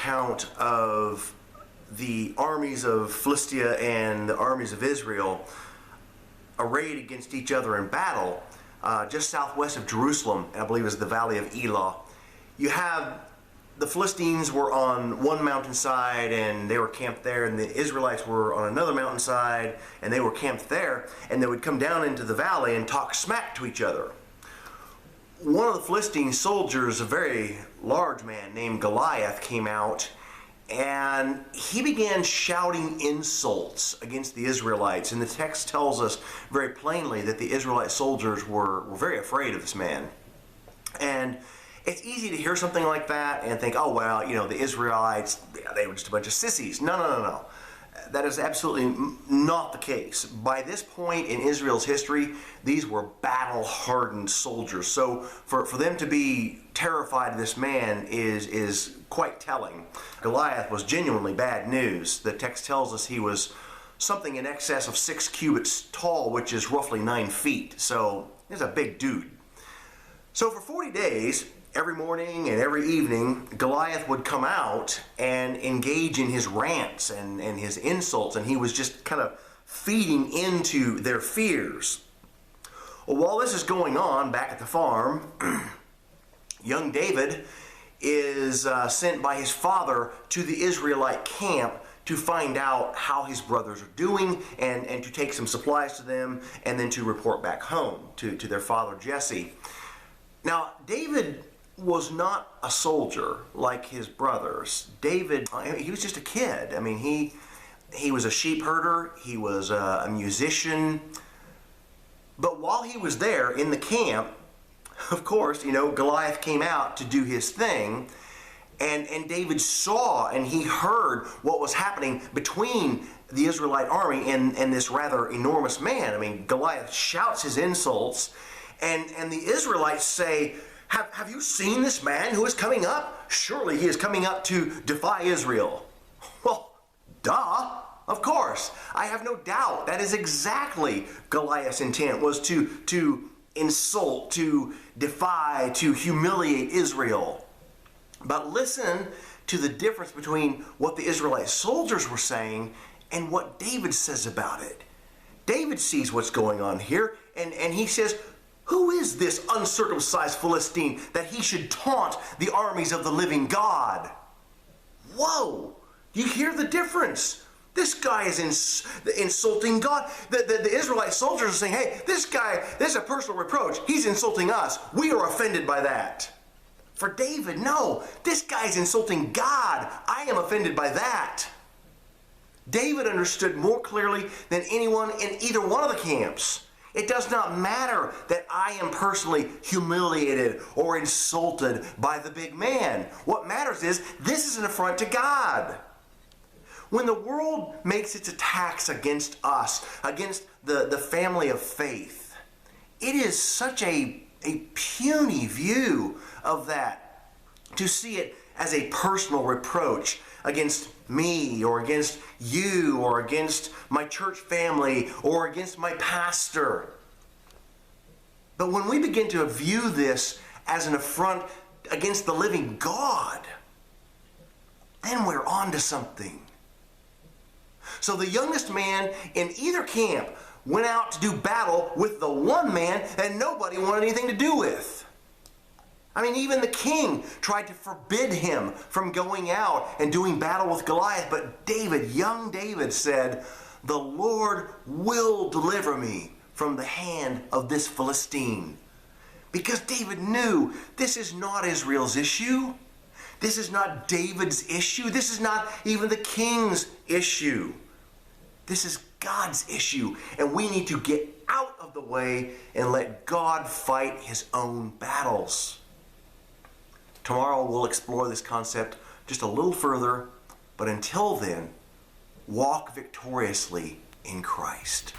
account of the armies of Philistia and the armies of Israel arrayed against each other in battle just southwest of Jerusalem, I believe is the valley of Elah. You have the Philistines were on one mountainside and they were camped there, and the Israelites were on another mountainside and they were camped there, and they would come down into the valley and talk smack to each other. One of the Philistine soldiers, a very large man named Goliath, came out and he began shouting insults against the Israelites. And the text tells us very plainly that the Israelite soldiers were very afraid of this man. And it's easy to hear something like that and think, oh, well, the Israelites, they were just a bunch of sissies. No. That is absolutely not the case. By this point in Israel's history, these were battle-hardened soldiers. So for them to be terrified of this man is quite telling. Goliath was genuinely bad news. The text tells us he was something in excess of 6 cubits tall, which is roughly 9 feet. So he's a big dude. So for 40 days, every morning and every evening, Goliath would come out and engage in his rants and his insults, and he was just kind of feeding into their fears. Well, while this is going on back at the farm, young David is sent by his father to the Israelite camp to find out how his brothers are doing and to take some supplies to them and then to report back home to their father Jesse. Now, David was not a soldier like his brothers. David, he was just a kid. I mean, he was a sheep herder. He was a musician. But while he was there in the camp, of course, Goliath came out to do his thing. And David saw and he heard what was happening between the Israelite army and this rather enormous man. I mean, Goliath shouts his insults, and the Israelites say, Have you seen this man who is coming up? Surely he is coming up to defy Israel. Well, duh, of course. I have no doubt that is exactly Goliath's intent, was to insult, to defy, to humiliate Israel. But listen to the difference between what the Israelite soldiers were saying and what David says about it. David sees what's going on here, and he says, who is this uncircumcised Philistine that he should taunt the armies of the living God? Whoa! You hear the difference. This guy is insulting God. The Israelite soldiers are saying, hey, this guy, this is a personal reproach. He's insulting us. We are offended by that. For David, no, this guy's insulting God. I am offended by that. David understood more clearly than anyone in either one of the camps. It does not matter that I am personally humiliated or insulted by the big man. What matters is this is an affront to God. When the world makes its attacks against us, against the family of faith, it is such a puny view of that, to see it as a personal reproach against me or against you or against my church family or against my pastor. But when we begin to view this as an affront against the living God, then we're on to something. So the youngest man in either camp went out to do battle with the one man that nobody wanted anything to do with. I mean, even the king tried to forbid him from going out and doing battle with Goliath. But David, young David, said, the Lord will deliver me from the hand of this Philistine. Because David knew this is not Israel's issue. This is not David's issue. This is not even the king's issue. This is God's issue. And we need to get out of the way and let God fight his own battles. Tomorrow we'll explore this concept just a little further, but until then, walk victoriously in Christ.